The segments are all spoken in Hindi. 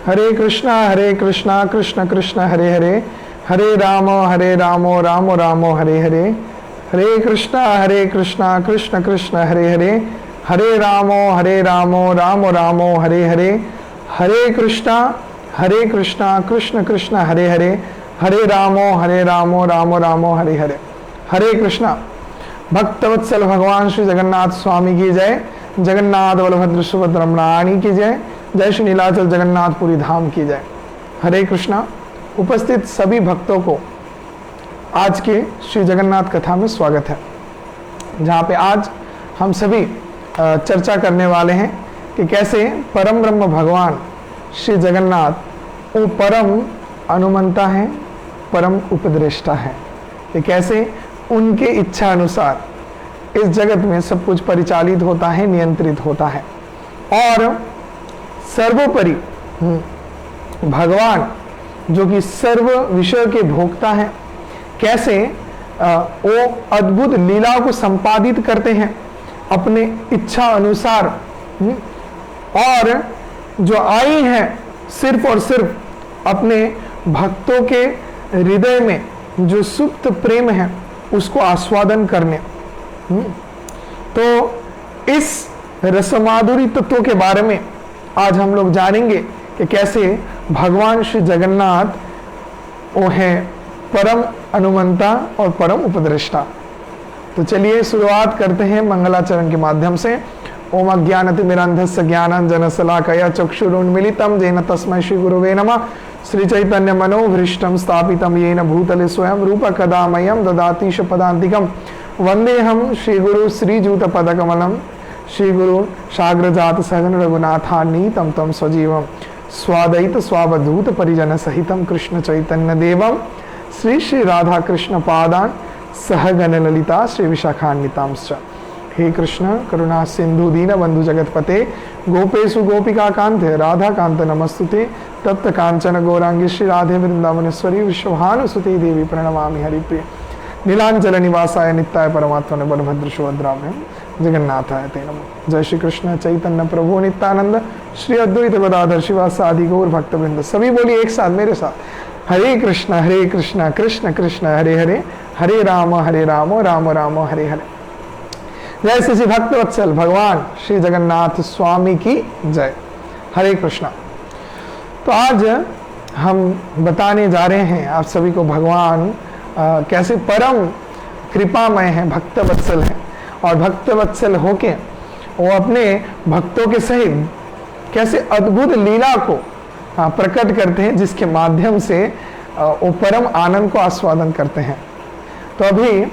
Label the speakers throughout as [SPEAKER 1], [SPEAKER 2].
[SPEAKER 1] हरे कृष्णा कृष्ण कृष्ण हरे हरे, हरे राम राम राम हरे हरे। हरे कृष्णा कृष्ण कृष्ण हरे हरे, हरे राम राम राम हरे हरे। हरे कृष्णा कृष्ण कृष्ण हरे हरे, हरे राम राम राम हरे हरे। हरे कृष्णा। भक्तवत्सल भगवान श्री जगन्नाथ स्वामी की जय, जगन्नाथ बलभद्र सुभद्रा रमणानी की जय, जय श्री नीलाचल जगन्नाथपुरी धाम की जय। हरे कृष्णा। उपस्थित सभी भक्तों को आज के श्री जगन्नाथ कथा में स्वागत है, जहाँ पे आज हम सभी चर्चा करने वाले हैं कि कैसे परम ब्रह्म भगवान श्री जगन्नाथ वो परम अनुमंता है, परम उपदेष्टा है, कि कैसे उनके इच्छा अनुसार इस जगत में सब कुछ परिचालित होता है, नियंत्रित होता है। और सर्वोपरि भगवान जो कि सर्व विषय के भोक्ता हैं, कैसे वो अद्भुत लीलाओं को संपादित करते हैं अपने इच्छा अनुसार, और जो आई है सिर्फ और सिर्फ अपने भक्तों के हृदय में जो सुप्त प्रेम है उसको आस्वादन करने। तो इस रसमाधुरी तत्व के बारे में आज हम लोग जानेंगे कि कैसे भगवान श्री जगन्नाथ वो है परम अनुमंता और परम उपदेष्टा। तो चलिए शुरुआत करते हैं मंगलाचरण के माध्यम से। ओम अज्ञानतिमिरान्धस्य ज्ञानाञ्जनशलाकया चक्षुरुन्मीलितं येन तस्मै श्री गुरुवे नमः। श्री चैतन्य मनोभीष्टं स्थापितं येन भूतले स्वयं रूप कदा मह्यं ददातीश पदान्तिकं। वन्देऽहं श्रीगुरु श्रीयुतपदकमलं, श्रीगुरु साग्रजात सहगण रघुनाथान्वितं तं सजीवं स्वादयित स्वावधूत परिजन सहितं कृष्ण चैतन्य देवं श्री श्री राधा कृष्ण पादान सहगण ललिता श्री विशाखान्वितांश्च। हे कृष्ण करुणा सिंधु दीन बंधु जगतपते, गोपेशु गोपिका कांते राधा कांत नमस्तुते। तप्त कांचन गौरांगी श्री राधे वृंदावनेश्वरी विश्वभानुसुते देवी प्रणमामि हरिप्रिय। नीलांचल निवासाय नित्याय परमात्मने बलभद्र सुभद्राभ्यां जगन्नाथाय ते नमः। जय श्री कृष्ण चैतन्य प्रभु नित्यानंद श्री अद्वैत गदाधर शिवासादि गौर भक्तवृंद। सभी बोलिए एक साथ मेरे साथ, हरे कृष्ण कृष्ण कृष्ण हरे हरे, हरे राम राम राम हरे हरे। जय श्री भक्तवत्सल भगवान श्री जगन्नाथ स्वामी की जय। हरे कृष्णा। तो आज हम बताने जा रहे हैं आप सभी को भगवान कैसे परम कृपामय है, भक्तवत्सल है, और भक्तवत्सल होके वो अपने भक्तों के सहित कैसे अद्भुत लीला को प्रकट करते हैं, जिसके माध्यम से वो परम आनंद को आस्वादन करते हैं। तो अभी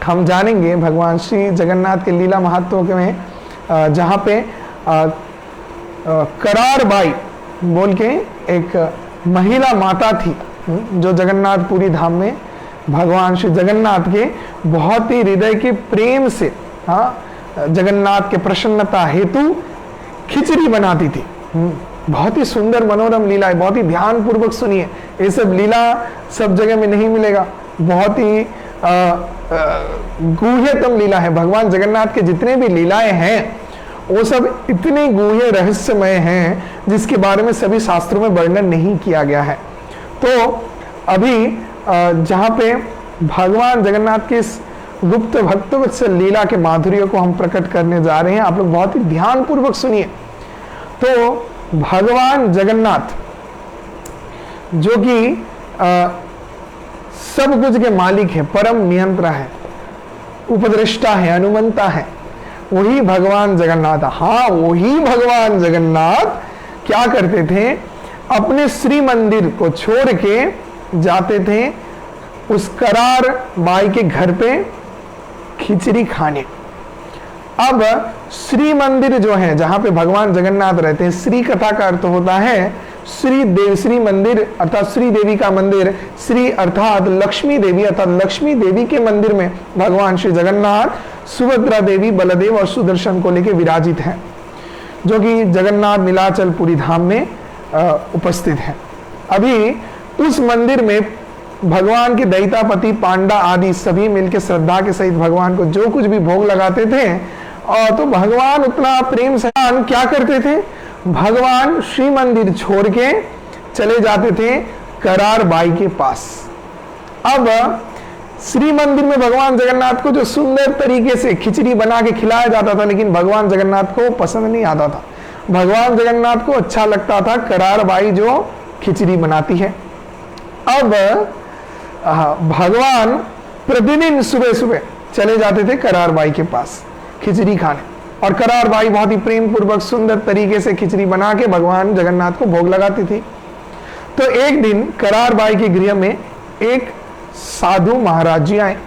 [SPEAKER 1] हम जानेंगे भगवान श्री जगन्नाथ के लीला महत्व में, जहाँ पे करार बाई बोल के एक महिला माता थी, जो जगन्नाथपुरी धाम में भगवान श्री जगन्नाथ के बहुत ही हृदय के प्रेम से जगन्नाथ के प्रसन्नता हेतु खिचड़ी बनाती थी। बहुत ही सुंदर मनोरम लीला है, बहुत ही ध्यान पूर्वक सुनिए। ये सब लीला सब जगह में नहीं मिलेगा, बहुत ही गूढ़तम लीला है। भगवान जगन्नाथ के जितने भी लीलाएं हैं वो सब इतने गूढ़ रहस्यमय हैं, जिसके बारे में सभी शास्त्रों में वर्णन नहीं किया गया है। तो अभी जहाँ पे भगवान जगन्नाथ के इस गुप्त भक्तवत्सल लीला के माधुर्य को हम प्रकट करने जा रहे हैं, आप लोग बहुत ही ध्यान पूर्वक सुनिए। तो भगवान जगन्नाथ जो कि सब कुछ के मालिक है, परम नियंत्रण है, उपदेष्टा है, अनुमंता है, वही भगवान जगन्नाथ। हाँ, वही भगवान जगन्नाथ क्या करते थे, अपने श्री मंदिर को छोड़ के जाते थे उस करार बाई के घर पे खिचड़ी खाने। अब श्री मंदिर जो है, जहां पे भगवान जगन्नाथ रहते हैं, श्री कथा का अर्थ होता है श्री मंदिर अर्थात श्री देवी का मंदिर, श्री अर्थात लक्ष्मी देवी, अर्थात लक्ष्मी देवी के मंदिर में भगवान श्री जगन्नाथ सुभद्रा देवी, बलदेव और सुदर्शन को लेकर विराजित हैं, जो कि जगन्नाथ नीलाचलपुरी धाम में उपस्थित है। अभी उस मंदिर में भगवान के दैतापति पांडा आदि सभी मिलकर श्रद्धा के सहित भगवान को जो कुछ भी भोग लगाते थे, और तो भगवान उतना प्रेम से क्या करते थे, भगवान श्री मंदिर छोड़ के चले जाते थे करार बाई के पास। अब श्री मंदिर में भगवान जगन्नाथ को जो सुंदर तरीके से खिचड़ी बना के खिलाया जाता था, लेकिन भगवान जगन्नाथ को पसंद नहीं आता था। भगवान जगन्नाथ को अच्छा लगता था करार बाई जो खिचड़ी बनाती है। अब भगवान प्रतिदिन सुबह सुबह चले जाते थे करार बाई के पास खिचड़ी खाने, और करार बाई बहुत ही प्रेम पूर्वक सुंदर तरीके से खिचड़ी बना के भगवान जगन्नाथ को भोग लगाती थी। तो एक दिन करार बाई के गृह में एक साधु महाराज जी आए।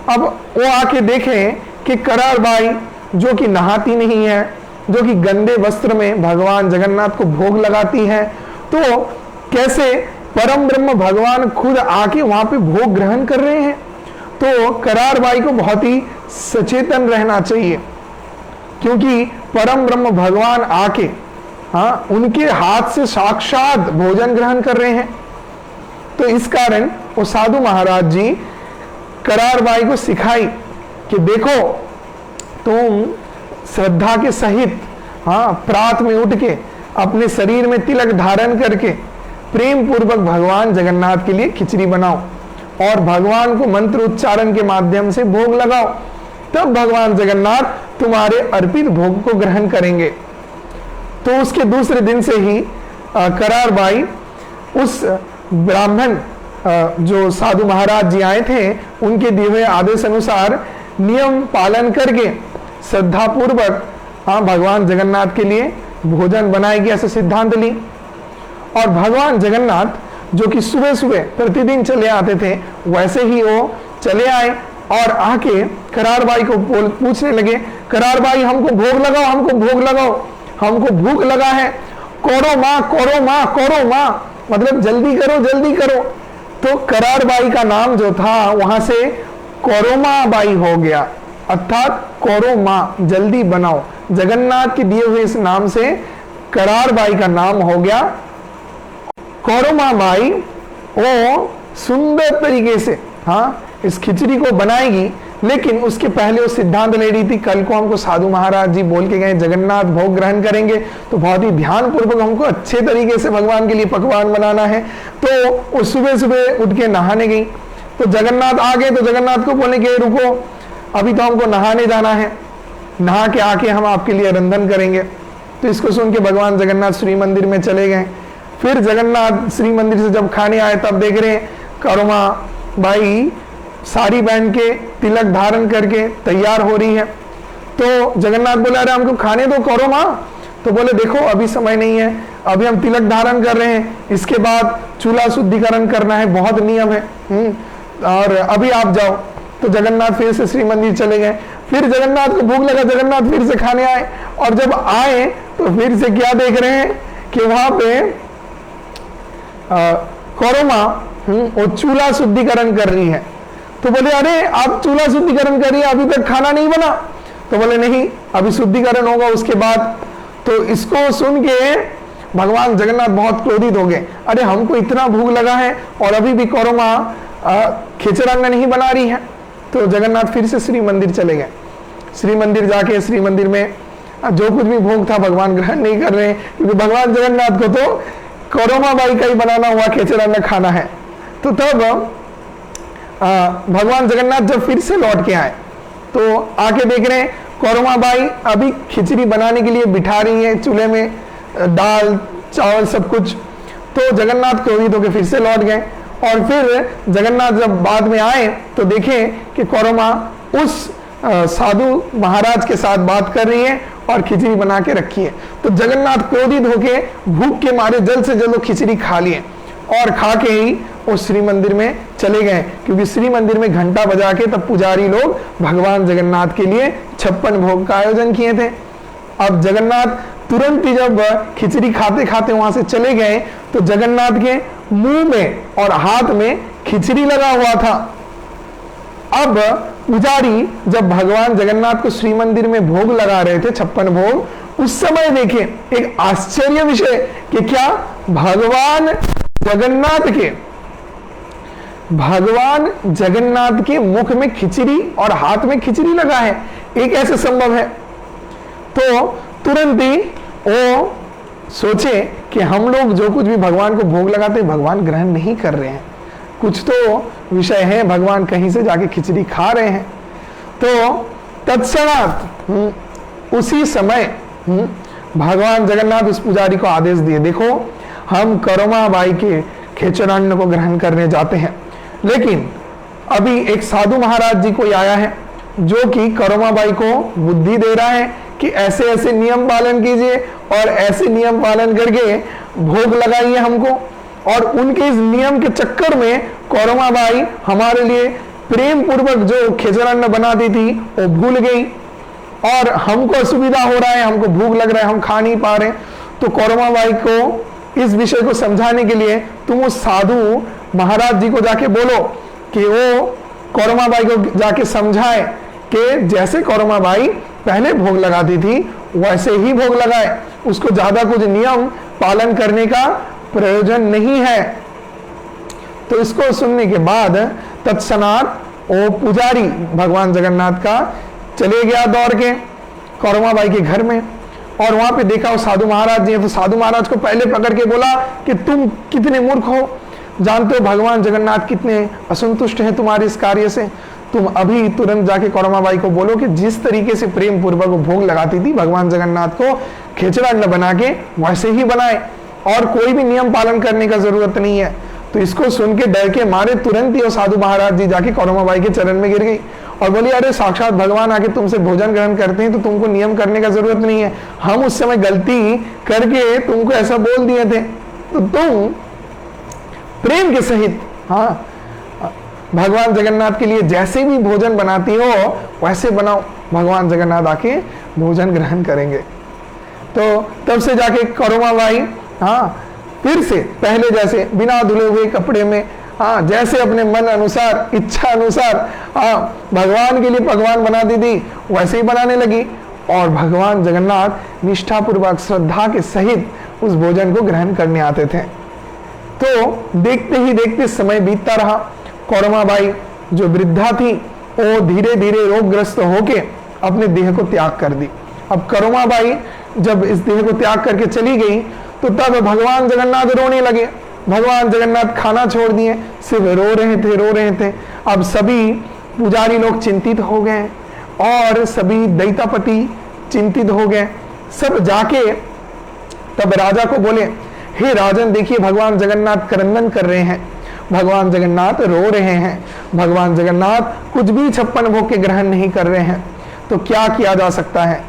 [SPEAKER 1] अब वो आके देखे कि करार बाई जो कि नहाती नहीं है, जो कि गंदे वस्त्र में भगवान जगन्नाथ को भोग लगाती है, तो कैसे परम ब्रह्म भगवान खुद आके वहां पे भोग ग्रहण कर रहे हैं। तो करार बाई को बहुत ही सचेतन रहना चाहिए, क्योंकि परम ब्रह्म भगवान आके उनके हाथ से साक्षात भोजन ग्रहण कर रहे हैं। तो इस कारण वो साधु महाराज जी करार बाई को सिखाई कि देखो, तुम श्रद्धा के सहित प्रात में उठ के अपने शरीर में तिलक धारण करके प्रेम पूर्वक भगवान जगन्नाथ के लिए खिचड़ी बनाओ और भगवान को मंत्र उच्चारण के माध्यम से भोग लगाओ, तब भगवान जगन्नाथ तुम्हारे अर्पित भोग को ग्रहण करेंगे। तो उसके दूसरे दिन से ही करार बाई उस ब्राह्मण जो साधु महाराज जी आए थे उनके दिए हुए आदेश अनुसार नियम पालन करके श्रद्धा पूर्वक भगवान जगन्नाथ के लिए भोजन बनाएगी, ऐसे सिद्धांत ली। और भगवान जगन्नाथ जो कि सुबह सुबह प्रतिदिन चले आते थे, वैसे ही वो चले आए और आके करार बाई को पूछने लगे, करार बाई हमको भोग लगाओ, हमको भोग लगाओ, हमको भूख लगा है, करो माँ, करो माँ, करो माँ, मतलब जल्दी करो, जल्दी करो। तो करार बाई का नाम जो था वहां से कोरोमा बाई हो गया, अर्थात कोरो माँ, जल्दी बनाओ। जगन्नाथ के दिए हुए इस नाम से करार बाई का नाम हो गया कोरोमा बाई। वो सुंदर तरीके से इस खिचड़ी को बनाएगी, लेकिन उसके पहले वो सिद्धांत ले रही थी, कल को हमको साधु महाराज जी बोल के गए जगन्नाथ भोग ग्रहण करेंगे, तो बहुत ही ध्यान पूर्वक हमको अच्छे तरीके से भगवान के लिए पकवान बनाना है। तो वो सुबह सुबह उठ के नहाने गई। तो जगन्नाथ आ गए, तो जगन्नाथ को बोलने के रुको, अभी तो हमको नहाने जाना है, नहा के आके हम आपके लिए रंधन करेंगे। तो इसको सुन के भगवान जगन्नाथ श्री मंदिर में चले गए। फिर जगन्नाथ श्री मंदिर से जब खाने आए, तब देख रहे कोरोमा बाई साड़ी पहन के तिलक धारण करके तैयार हो रही है। तो जगन्नाथ बोले, अरे हमको खाने दो कोरोमा। तो बोले, देखो अभी समय नहीं है, अभी हम तिलक धारण कर रहे हैं, इसके बाद चूल्हा शुद्धिकरण करना है, बहुत नियम है, और अभी आप जाओ। तो जगन्नाथ फिर से श्री मंदिर चले गए। फिर जगन्नाथ को भूख लगा, जगन्नाथ फिर से खाने आए, और जब आए तो फिर से क्या देख रहे हैं कि वहां पे कोरोमा वो चूल्हा शुद्धिकरण कर रही है। तो बोले, अरे आप चूल्हा शुद्धिकरण करिए, अभी तक खाना नहीं बना। तो बोले, नहीं, अभी शुद्धिकरण होगा उसके बाद। तो इसको सुन के भगवान जगन्नाथ बहुत क्रोधित हो गए, अरे हमको इतना भूख लगा है और अभी भी कोरोमा खिचड़ांगा नहीं बना रही है। तो जगन्नाथ फिर से श्री मंदिर चले गए। श्री मंदिर जाके श्री मंदिर में जो कुछ भी भोग था भगवान ग्रहण नहीं कर रहे हैं, क्योंकि भगवान जगन्नाथ को तो कोरोमा बाई का ही बनाना हुआ खिचड़ांगा खाना है। तो तब भगवान जगन्नाथ जब फिर से लौट के आए, तो आके देख रहे हैं कोरोमा बाई अभी खिचड़ी बनाने के लिए बिठा रही है, चूल्हे में दाल चावल सब कुछ। तो जगन्नाथ क्रोधित होकर फिर से लौट गए, और फिर जगन्नाथ जब बाद में आए तो देखें कि कोरोमा उस साधु महाराज के साथ बात कर रही है और खिचड़ी बना के रखी है। तो जगन्नाथ क्रोधित होके भूख के मारे जल्द से जल्द खिचड़ी खा लिए, और खा के ही वो श्री मंदिर में चले गए, क्योंकि श्री मंदिर में घंटा बजा के तब पुजारी लोग भगवान जगन्नाथ के लिए 56 भोग का आयोजन किए थे। अब जगन्नाथ तुरंत ही जब खिचड़ी खाते खाते वहां से चले गए, तो जगन्नाथ के मुंह में और हाथ में खिचड़ी लगा हुआ था। अब पुजारी जब भगवान जगन्नाथ को श्री मंदिर में भोग लगा रहे थे 56 भोग, उस समय देखे एक आश्चर्य विषय कि क्या भगवान जगन्नाथ के मुख में खिचड़ी और हाथ में खिचड़ी लगा है, एक ऐसे संभव है। तो तुरंत ही वो सोचे कि हम लोग जो कुछ भी भगवान को भोग लगाते हैं भगवान ग्रहण नहीं कर रहे हैं, कुछ तो विषय है, भगवान कहीं से जाके खिचड़ी खा रहे हैं। तो तत्क्षणात उसी समय भगवान जगन्नाथ उस पुजारी को आदेश दिए, देखो हम करमा बाई के खेचरान्न को ग्रहण करने जाते हैं, लेकिन अभी एक साधु महाराज जी कोई आया है जो कि करमा बाई को बुद्धि दे रहा है कि ऐसे ऐसे नियम पालन कीजिए और ऐसे नियम पालन करके भोग लगाइए हमको। और उनके इस नियम के चक्कर में करमा बाई हमारे लिए प्रेम पूर्वक जो खेचरान्न बनाती थी वो भूल गई और हमको असुविधा हो रहा है, हमको भूख लग रहा है, हम खा नहीं पा रहे। तो करमा बाई को इस विषय को समझाने के लिए तुम उस साधु महाराज जी को जाके बोलो कि वो करमा बाई को जाके समझाए कि जैसे करमा बाई पहले भोग लगाती थी वैसे ही भोग लगाए, उसको ज्यादा कुछ नियम पालन करने का प्रयोजन नहीं है। तो इसको सुनने के बाद तत्क्षणात वो पुजारी भगवान जगन्नाथ का चले गया दौड़ के करमा बाई के घर में और वहां पे देखा वो साधु महाराज जी हैं। तो साधु महाराज को पहले पकड़ के बोला कि तुम कितने मूर्ख हो, जानते हो भगवान जगन्नाथ कितने असंतुष्ट हैं तुम्हारे इस कार्य से, तुम अभी तुरंत जाके करमा बाई को बोलो कि जिस तरीके से प्रेम पूर्वक वो भोग लगाती थी भगवान जगन्नाथ को खेचरान्न बना के वैसे ही बनाए और कोई भी नियम पालन करने का जरूरत नहीं है। तो इसको सुन के डर के मारे तुरंत ही वो साधु महाराज जी जाके करमा बाई के चरण में गिर गई और बोली, अरे साक्षात भगवान आके तुमसे भोजन ग्रहण करते हैं तो तुमको नियम करने का जरूरत नहीं है, हम उस समय गलती करके तुमको ऐसा बोल दिए थे, तो तुम प्रेम के सहित हाँ भगवान जगन्नाथ के लिए जैसे भी भोजन बनाती हो वैसे बनाओ, भगवान जगन्नाथ आके भोजन ग्रहण करेंगे। तो तब से जाके करमा बाई हाँ फिर से पहले जैसे बिना धुले हुए कपड़े में हाँ जैसे अपने मन अनुसार इच्छा अनुसार हाँ भगवान के लिए पकवान बनाती थी वैसे ही बनाने लगी और भगवान जगन्नाथ निष्ठापूर्वक श्रद्धा के सहित उस भोजन को ग्रहण करने आते थे। तो देखते ही देखते समय बीतता रहा। करमा बाई जो वृद्धा थी वो धीरे धीरे रोगग्रस्त होके अपने देह को त्याग कर दी। अब करमा बाई जब इस देह को त्याग करके चली गई तो तब भगवान जगन्नाथ रोने लगे। भगवान जगन्नाथ खाना छोड़ दिए, सिर्फ रो रहे थे। अब सभी पुजारी लोग चिंतित हो गए और सभी दैतापति चिंतित हो गए। सब जाके तब राजा को बोले, हे राजन देखिए भगवान जगन्नाथ क्रंदन कर रहे हैं, भगवान जगन्नाथ रो रहे हैं, भगवान जगन्नाथ कुछ भी 56 भोग के ग्रहण नहीं कर रहे हैं, तो क्या किया जा सकता है।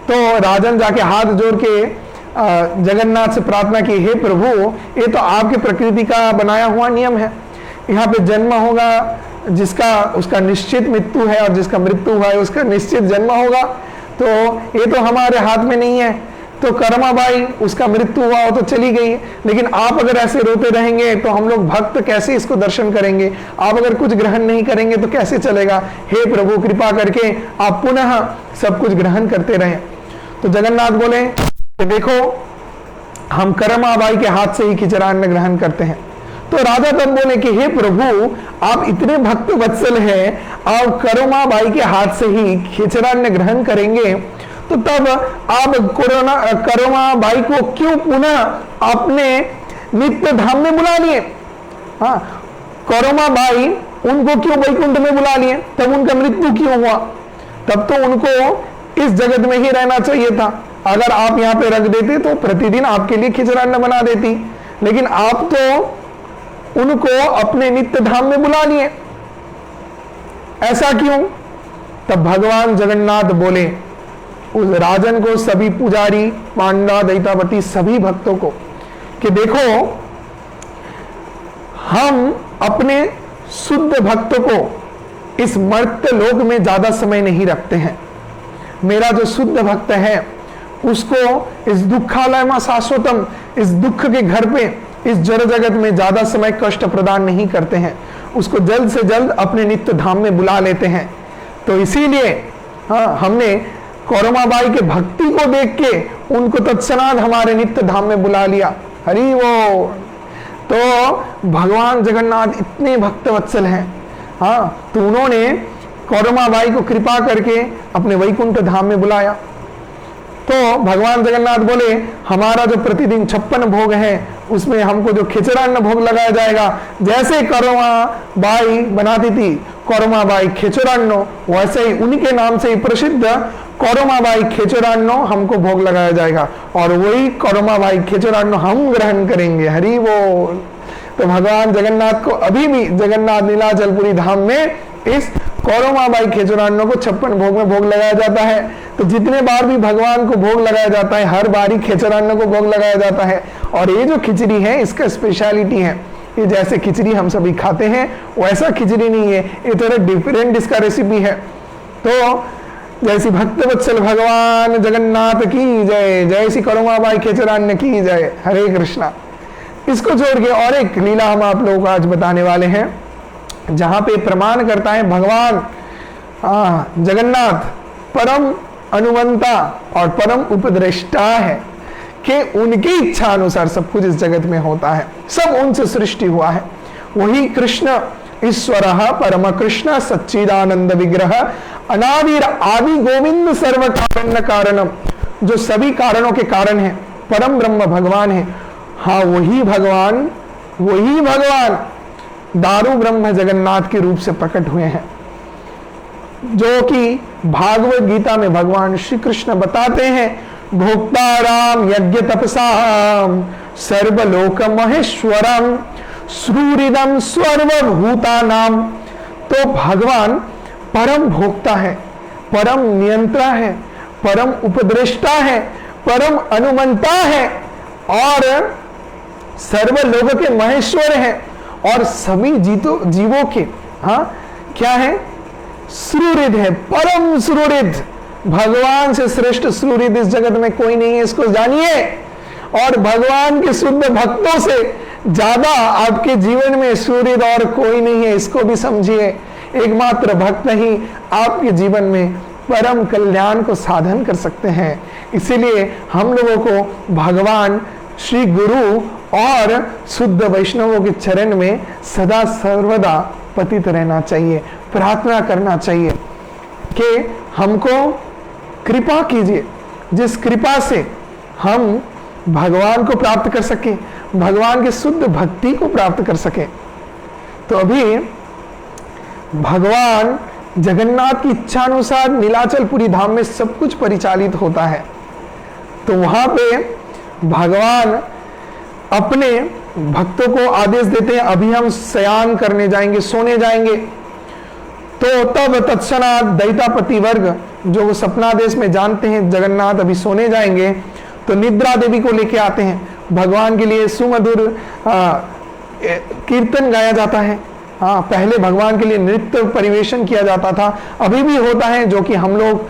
[SPEAKER 1] तो राजन जाके हाथ जोड़ के जगन्नाथ से प्रार्थना की, हे प्रभु ये तो आपके प्रकृति का बनाया हुआ नियम है, यहाँ पे जन्म होगा जिसका उसका निश्चित मृत्यु है और जिसका मृत्यु हुआ है उसका निश्चित जन्म होगा, तो ये तो हमारे हाथ में नहीं है। तो करमा बाई उसका मृत्यु हुआ वो तो चली गई, लेकिन आप अगर ऐसे रोते रहेंगे तो हम लोग भक्त कैसे इसको दर्शन करेंगे, आप अगर कुछ ग्रहण नहीं करेंगे तो कैसे चलेगा। हे प्रभु कृपा करके आप पुनः सब कुछ ग्रहण करते रहें। तो जगन्नाथ बोले कि देखो हम करमा बाई के हाथ से ही खिचरान्न ग्रहण करते हैं। तो राजा तब बोले कि हे प्रभु आप इतने भक्त वत्सल हैं, आप करमा बाई के हाथ से ही खिचरान्न ग्रहण करेंगे, तो तब आप करमा बाई को क्यों पुनः अपने नित्य धाम में बुला लिए। हाँ करमा बाई उनको क्यों वैकुंठ में बुला लिए, तब उनका मृत्यु क्यों हुआ, तब तो उनको इस जगत में ही रहना चाहिए था। अगर आप यहाँ पे रख देते तो प्रतिदिन आपके लिए खिचरान्न बना देती, लेकिन आप तो उनको अपने नित्य धाम में बुला लिए, ऐसा क्यों। तब भगवान जगन्नाथ बोले उस राजन को, सभी पुजारी पांडा दैतापति सभी भक्तों को कि देखो हम अपने शुद्ध भक्तों को इस मर्त्य लोक में ज्यादा समय नहीं रखते हैं। मेरा जो शुद्ध भक्त है उसको इस दुखालय में शाश्वतम, इस दुख के घर पे, इस जड़ जगत में ज्यादा समय कष्ट प्रदान नहीं करते हैं, उसको जल्द से जल्द अपने नित्य धाम में बुला लेते हैं। तो इसीलिए हाँ हमने करमा बाई के भक्ति को देख के उनको तत्क्षणात हमारे नित्य धाम में बुला लिया। हरि वो। तो भगवान जगन्नाथ इतने भक्त वत्सल हैं हाँ, तो उन्होंने करमा बाई को कृपा करके अपने वैकुंठ धाम में बुलाया। तो भगवान जगन्नाथ बोले हमारा जो प्रतिदिन 56 भोग है उसमें हमको जो खिचड़ान्न भोग लगाया जाएगा, जैसे कौरमा बाई बनाती थी कौरमा बाई खिचड़ान्नो, वैसे ही उनके नाम से ही प्रसिद्ध कौरमा बाई खिचड़ान्नो हमको भोग लगाया जाएगा और वही कौरमा बाई खिचड़ान्नो हम ग्रहण करेंगे। हरि बोल। तो भगवान जगन्नाथ को अभी भी जगन्नाथ नीलाचलपुरी धाम में इस कौरमा बाई खिचड़ान्नो को 56 भोग में भोग लगाया जाता है। तो जितने बार भी भगवान को भोग लगाया जाता है हर बारी खिचड़ान्न को भोग लगाया जाता है। और ये जो खिचड़ी है इसका स्पेशलिटी है, ये जैसे खिचड़ी हम सभी खाते हैं वैसा खिचड़ी नहीं है, ये थोड़ा डिफरेंट इसका रेसिपी है। तो जैसी भक्तवत्सल भगवान जगन्नाथ की जय, जैसी कौरमा बाई खिचड़ान्न की जय। हरे कृष्णा। इसको छोड़ के और एक लीला हम आप लोगों को आज बताने वाले हैं जहां पे प्रमाण करता है भगवान जगन्नाथ परम अनुमंता और परम उपद्रष्टा है कि उनकी इच्छा अनुसार सब कुछ इस जगत में होता है, सब उनसे सृष्टि हुआ है। वही कृष्ण ईश्वर परम कृष्ण सच्चिदानंद विग्रह अनादिर आदि गोविंद सर्व कारण कारणम, जो सभी कारणों के कारण है, परम ब्रह्म भगवान है। हाँ वही भगवान दारू ब्रह्म जगन्नाथ के रूप से प्रकट हुए हैं, जो कि भागवत गीता में भगवान श्री कृष्ण बताते हैं भोक्ताराम यज्ञ तपसाम सर्वलोक महेश्वरम श्रूरिदम सर्वभूतानाम। तो भगवान परम भोक्ता है, परम नियंत्रा है, परम उपद्रष्टा है, परम अनुमंता है और सर्वलोक के महेश्वर है और सभी जीवों के क्या है सुहृद है, परम सुहृद। भगवान से श्रेष्ठ सुहृद इस जगत में कोई नहीं है, इसको जानिए। और भगवान के शुद्ध भक्तों से ज्यादा आपके जीवन में सुहृद और कोई नहीं है, इसको भी समझिए। एकमात्र भक्त ही आपके जीवन में परम कल्याण को साधन कर सकते हैं। इसीलिए हम लोगों को भगवान श्री गुरु और शुद्ध वैष्णवों के चरण में सदा सर्वदा पतित रहना चाहिए, प्रार्थना करना चाहिए कि हमको कृपा कीजिए, जिस कृपा से हम भगवान को प्राप्त कर सकें, भगवान के शुद्ध भक्ति को प्राप्त कर सकें। तो अभी भगवान जगन्नाथ की इच्छा अनुसार नीलाचलपुरी धाम में सब कुछ परिचालित होता है। तो वहां पे भगवान अपने भक्तों को आदेश देते हैं अभी हम शयन करने जाएंगे, सोने जाएंगे। तो तब तत्क्षणात दैतापति वर्ग जो वो सपनादेश में जानते हैं जगन्नाथ अभी सोने जाएंगे, तो निद्रा देवी को लेके आते हैं। भगवान के लिए सुमधुर कीर्तन गाया जाता है। पहले भगवान के लिए नृत्य परिवेशन किया जाता था, अभी भी होता है, जो कि हम लोग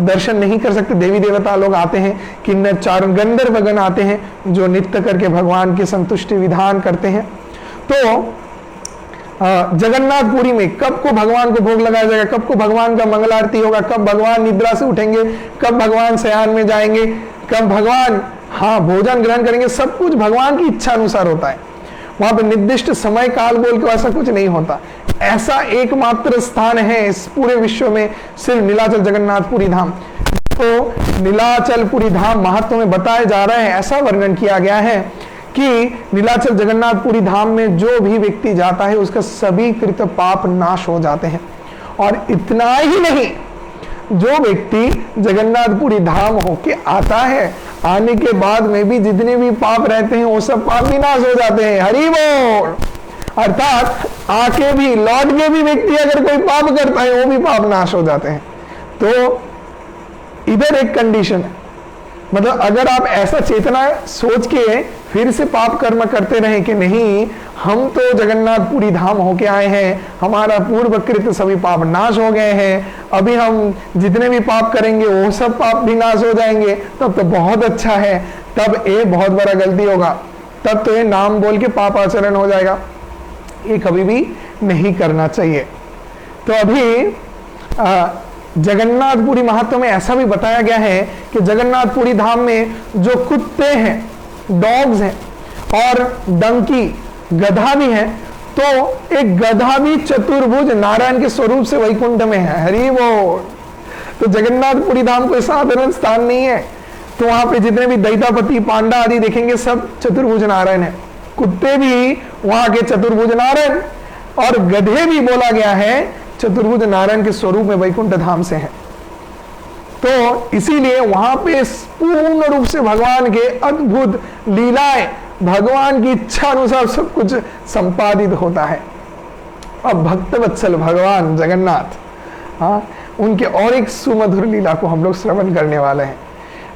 [SPEAKER 1] दर्शन नहीं कर सकते। देवी देवता लोग आते हैं, किन्नर चारण गंधर्वगण आते हैं जो नृत्य करके भगवान की संतुष्टि विधान करते हैं। तो जगन्नाथपुरी में कब को भगवान को भोग लगाया जाएगा, कब को भगवान का मंगल आरती होगा, कब भगवान निद्रा से उठेंगे, कब भगवान शयन में जाएंगे, कब भगवान भोजन ग्रहण करेंगे, सब कुछ भगवान की इच्छा अनुसार होता है। वहां पर निर्दिष्ट समय काल बोल के ऐसा कुछ नहीं होता। ऐसा एकमात्र स्थान है इस पूरे विश्व में, सिर्फ नीलाचल जगन्नाथपुरी धाम। तो नीलाचलपुरी धाम महत्व में बताए जा रहे हैं, ऐसा वर्णन किया गया है कि नीलाचल जगन्नाथपुरी धाम में जो भी व्यक्ति जाता है उसका सभी कृत पाप नाश हो जाते हैं। और इतना ही नहीं, जो व्यक्ति जगन्नाथपुरी धाम होके आता है, आने के बाद में भी जितने भी पाप रहते हैं वो सब पाप भी नाश हो जाते हैं। हरि बोल। अर्थात आके भी लौट के भी व्यक्ति अगर कोई पाप करता है वो भी पाप नाश हो जाते हैं। तो इधर एक कंडीशन है, मतलब अगर आप ऐसा चेतना सोच के फिर से पाप कर्म करते रहे कि नहीं हम तो जगन्नाथपुरी धाम होके आए हैं, हमारा पूर्व कृत सभी पाप नाश हो गए हैं, अभी हम जितने भी पाप करेंगे वो सब पाप भी नाश हो जाएंगे, तब तो बहुत अच्छा है। तब ये बहुत बड़ा गलती होगा, तब तो ये नाम बोल के पाप आचरण हो जाएगा। ये कभी भी नहीं करना चाहिए। तो अभी जगन्नाथपुरी महत्व में ऐसा भी बताया गया है कि जगन्नाथपुरी धाम में जो कुत्ते हैं, डॉग्स हैं और डंकी गधा भी है, तो एक गधा भी चतुर्भुज नारायण के स्वरूप से वैकुंठ में है। हरि बोल। तो जगन्नाथपुरी धाम कोई साधारण स्थान नहीं है, तो वहां पे जितने भी दैतापति पांडा आदि देखेंगे सब चतुर्भुज नारायण है। कुत्ते भी वहां के चतुर्भुज नारायण, और गधे भी बोला गया है चतुर्भुज नारायण के स्वरूप में वैकुंठ धाम से है। तो इसीलिए वहां पे पूर्ण रूप से भगवान के अद्भुत लीलाएं, भगवान की इच्छा अनुसार सब कुछ संपादित होता है। अब भक्तवत्सल भगवान जगन्नाथ, हाँ, उनके और एक सुमधुर लीला को हम लोग श्रवण करने वाले हैं,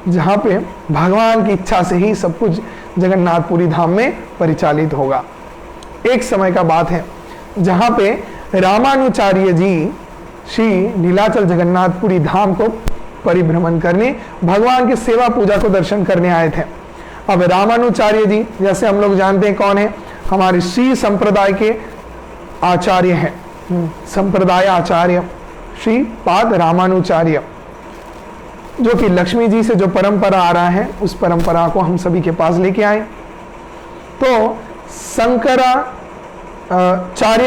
[SPEAKER 1] जहां पे भगवान की इच्छा से ही सब कुछ जगन्नाथपुरी धाम में परिचालित होगा। एक समय का बात है जहां पे रामानुचार्य जी श्री नीलाचल जगन्नाथपुरी धाम को परिभ्रमण करने, भगवान की सेवा पूजा को दर्शन करने आए थे। अब रामानुचार्य जी जैसे हम लोग जानते हैं कौन है, हमारे श्री संप्रदाय के आचार्य हैं, संप्रदाय आचार्य श्री पाद रामानुचार्य, जो कि लक्ष्मी जी से जो परंपरा आ रहा है उस परंपरा को हम सभी के पास लेके आए। तो शंकराचार्य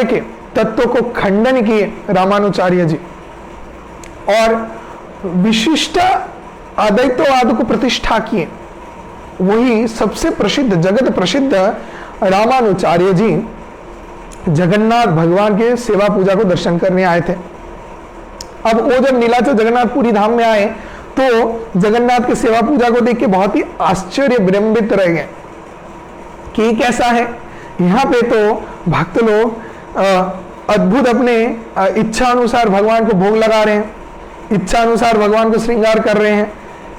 [SPEAKER 1] के तत्व को खंडन किए रामानुचार्य जी, और विशिष्ट अद्वैतवाद को प्रतिष्ठा किए। वही सबसे प्रसिद्ध, जगत प्रसिद्ध रामानुचार्य जी जगन्नाथ भगवान के सेवा पूजा को दर्शन करने आए थे। अब वो जब नीलाचल जगन्नाथपुरी धाम में आए तो जगन्नाथ की सेवा पूजा को देख के बहुत ही आश्चर्य विरंबित रह गए कि कैसा है। यहाँ पे तो भक्त लोग अद्भुत अपने इच्छा अनुसार भगवान को भोग लगा रहे हैं, इच्छा अनुसार भगवान को श्रृंगार कर रहे हैं,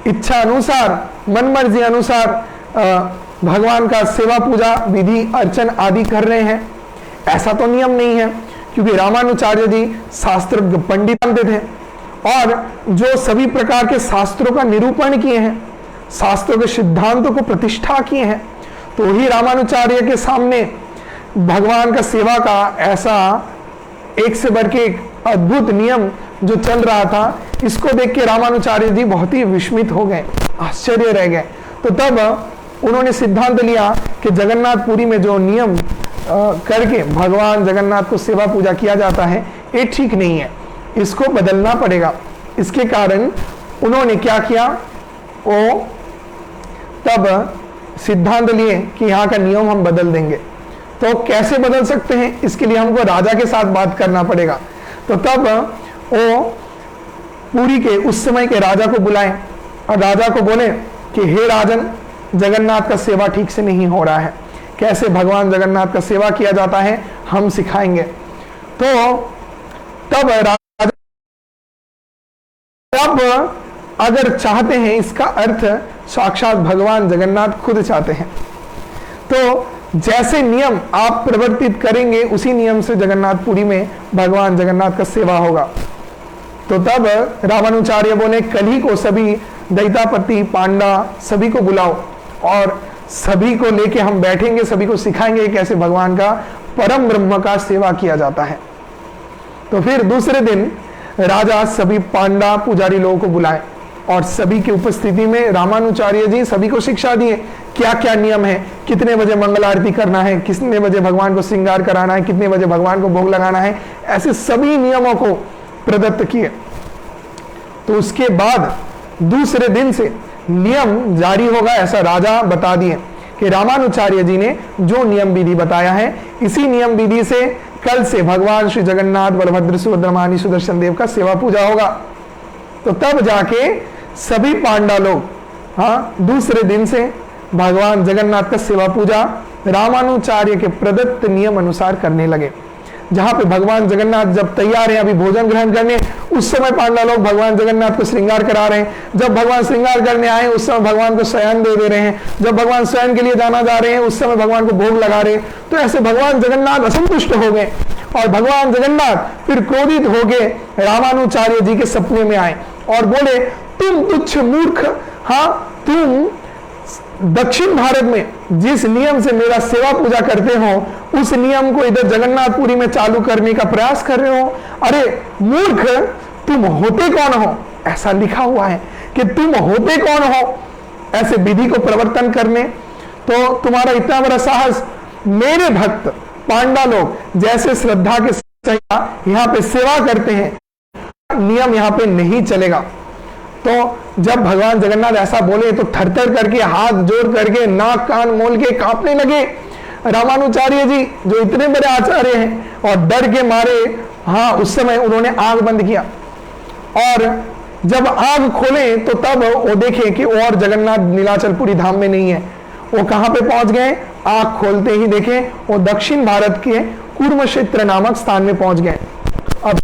[SPEAKER 1] इच्छा अनुसार, मन मर्जी अनुसार भगवान का सेवा पूजा विधि अर्चन आदि कर रहे हैं। ऐसा तो नियम नहीं है, क्योंकि रामानुचार्य जी शास्त्रज्ञ पंडित बनते थे और जो सभी प्रकार के शास्त्रों का निरूपण किए हैं, शास्त्रों के सिद्धांतों को प्रतिष्ठा किए हैं। तो ही रामानुचार्य के सामने भगवान का सेवा का ऐसा एक से बढ़ के एक अद्भुत नियम जो चल रहा था, इसको देख के रामानुचार्य जी बहुत ही विस्मित हो गए, आश्चर्य रह गए। तो तब उन्होंने सिद्धांत लिया कि जगन्नाथपुरी में जो नियम करके भगवान जगन्नाथ को सेवा पूजा किया जाता है ये ठीक नहीं है, इसको बदलना पड़ेगा। इसके कारण उन्होंने क्या किया, वो तब सिद्धांत लिए कि यहाँ का नियम हम बदल देंगे। तो कैसे बदल सकते हैं, इसके लिए हमको राजा के साथ बात करना पड़ेगा। तो तब वो पुरी के उस समय के राजा को बुलाए और राजा को बोले कि हे राजन, जगन्नाथ का सेवा ठीक से नहीं हो रहा है, कैसे भगवान जगन्नाथ का सेवा किया जाता है हम सिखाएंगे। तो तब राजा, तब अगर चाहते हैं, इसका अर्थ साक्षात भगवान जगन्नाथ खुद चाहते हैं। तो जैसे नियम आप प्रवर्तित करेंगे उसी नियम से जगन्नाथपुरी में भगवान जगन्नाथ का सेवा होगा। तो तब रामानुचार्य बोले कल ही को सभी दैतापति पांडा सभी को बुलाओ और सभी को लेके हम बैठेंगे, सभी को सिखाएंगे कैसे भगवान का परम ब्रह्म का सेवा किया जाता है। तो फिर दूसरे दिन राजा सभी पांडा पुजारी लोगों को बुलाए और सभी की उपस्थिति में रामानुचार्य जी सभी को शिक्षा दिए क्या क्या नियम है, कितने बजे मंगल आरती करना है, कितने बजे भगवान को श्रृंगार कराना है, कितने बजे भगवान को भोग लगाना है, ऐसे सभी नियमों को प्रदत्त किए। तो उसके बाद दूसरे दिन से नियम जारी होगा ऐसा राजा बता दिए कि रामानुचार्य जी ने जो नियम विधि बताया है इसी नियम विधि से कल से भगवान श्री जगन्नाथ बलभद्र सुभद्रमानी सुदर्शन देव का सेवा पूजा होगा। तो तब जाके सभी पांडा लोग, हाँ, दूसरे दिन से भगवान जगन्नाथ का सेवा पूजा रामानुचार्य के प्रदत्त नियम अनुसार करने लगे। जहां पे भगवान जगन्नाथ जब तैयार हैं अभी भोजन ग्रहण करने, उस समय पांडा लोग भगवान जगन्नाथ को श्रृंगार करा रहे हैं। जब भगवान श्रृंगार करने आए उस समय भगवान को शयन दे रहे हैं। जब भगवान शयन के लिए जाना जा रहे हैं उस समय भगवान को भोग लगा रहे हैं। तो ऐसे भगवान जगन्नाथ असंतुष्ट हो गए और भगवान जगन्नाथ फिर क्रोधित हो गए, रामानुचार्य जी के सपने में आए और बोले तुम तुच्छ मूर्ख, हाँ, तुम दक्षिण भारत में जिस नियम से मेरा सेवा पूजा करते हो उस नियम को इधर जगन्नाथपुरी में चालू करने का प्रयास कर रहे हो। अरे मूर्ख, तुम होते कौन हो? ऐसा लिखा हुआ है कि तुम होते कौन हो ऐसे विधि को प्रवर्तन करने। तो तुम्हारा इतना बड़ा साहस, मेरे भक्त पांडा लोग जैसे श्रद्धा के यहाँ पे सेवा करते हैं, नियम यहाँ पे नहीं चलेगा। तो जब भगवान जगन्नाथ ऐसा बोले तो थरथर करके हाथ जोड़ करके नाक कान मोल के कांपने लगे रामानुचार्य जी, जो इतने बड़े आचार्य हैं, और डर के मारे हाँ उस समय उन्होंने आंख बंद किया, और जब आंख खोले तो तब वो देखे कि और जगन्नाथ नीलाचलपुरी धाम में नहीं है। वो कहां पे पहुंच गए? आंख खोलते ही देखे वो दक्षिण भारत के कुरुक्षेत्र नामक स्थान में पहुंच गए। अब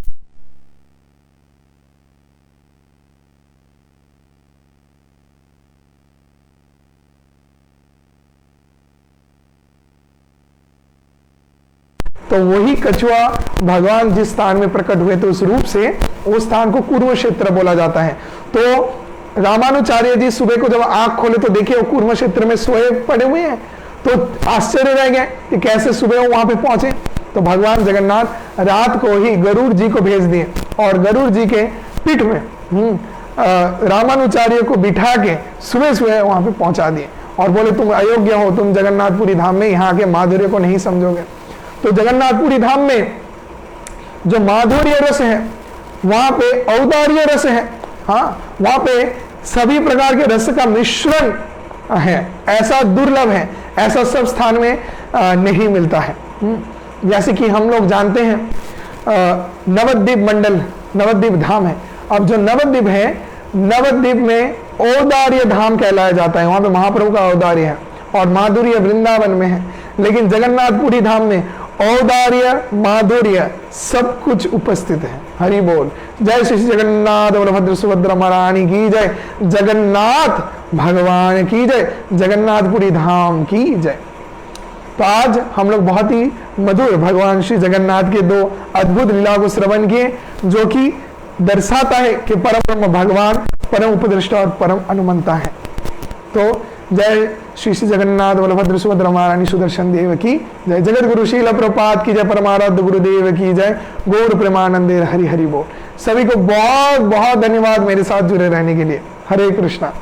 [SPEAKER 1] तो वही कछुआ भगवान जिस स्थान में प्रकट हुए थे उस रूप से उस स्थान को कुरुक्षेत्र बोला जाता है। तो रामानुचार्य जी सुबह को जब आंख खोले तो देखिए वो कुरुक्षेत्र में सोए पड़े हुए हैं, तो आश्चर्य रह गए कि कैसे सुबह वो वहां पे पहुंचे। तो भगवान जगन्नाथ रात को ही गरुड़ जी को भेज दिए और गरुड़ जी के पीठ में रामानुचार्य को बिठा के सुबह सुबह वहां पे पहुंचा दिए और बोले तुम अयोग्य हो, तुम जगन्नाथपुरी धाम में यहाँ के माधुर्य को नहीं समझोगे। तो जगन्नाथपुरी धाम में जो माधुर्य रस है वहां पे औदार्य रस है, हाँ वहां पे सभी प्रकार के रस का मिश्रण है, ऐसा दुर्लभ है, ऐसा सब स्थान में नहीं मिलता है। जैसे कि हम लोग जानते हैं नवद्वीप मंडल, नवद्वीप धाम है। अब जो नवद्वीप है, नवद्वीप में औदार्य धाम कहलाया जाता है, वहां पे महाप्रभु का औदार्य है और माधुर्य वृंदावन में है। लेकिन जगन्नाथपुरी धाम में औदार्य माधुर्य सब कुछ उपस्थित है। हरि बोल। जय श्री जगन्नाथ बलभद्र सुभद्रा महारानी की जय, जगन्नाथ भगवान की जय, जगन्नाथपुरी धाम की जय। तो आज हम लोग बहुत ही मधुर भगवान श्री जगन्नाथ के दो अद्भुत लीला को श्रवण किए, जो कि दर्शाता है कि परम भगवान परम उपदृष्टा और परम अनुमंता है। तो जय श्री श्री जगन्नाथ बलभद्र सुभद्रा महारानी सुदर्शन देव की जय, जगत गुरु शील प्रपात की जय, परमाराध्य गुरुदेव की जय, गौर प्रेमानंदे हरि हरि बोल। सभी को बहुत बहुत धन्यवाद मेरे साथ जुड़े रहने के लिए। हरे कृष्णा।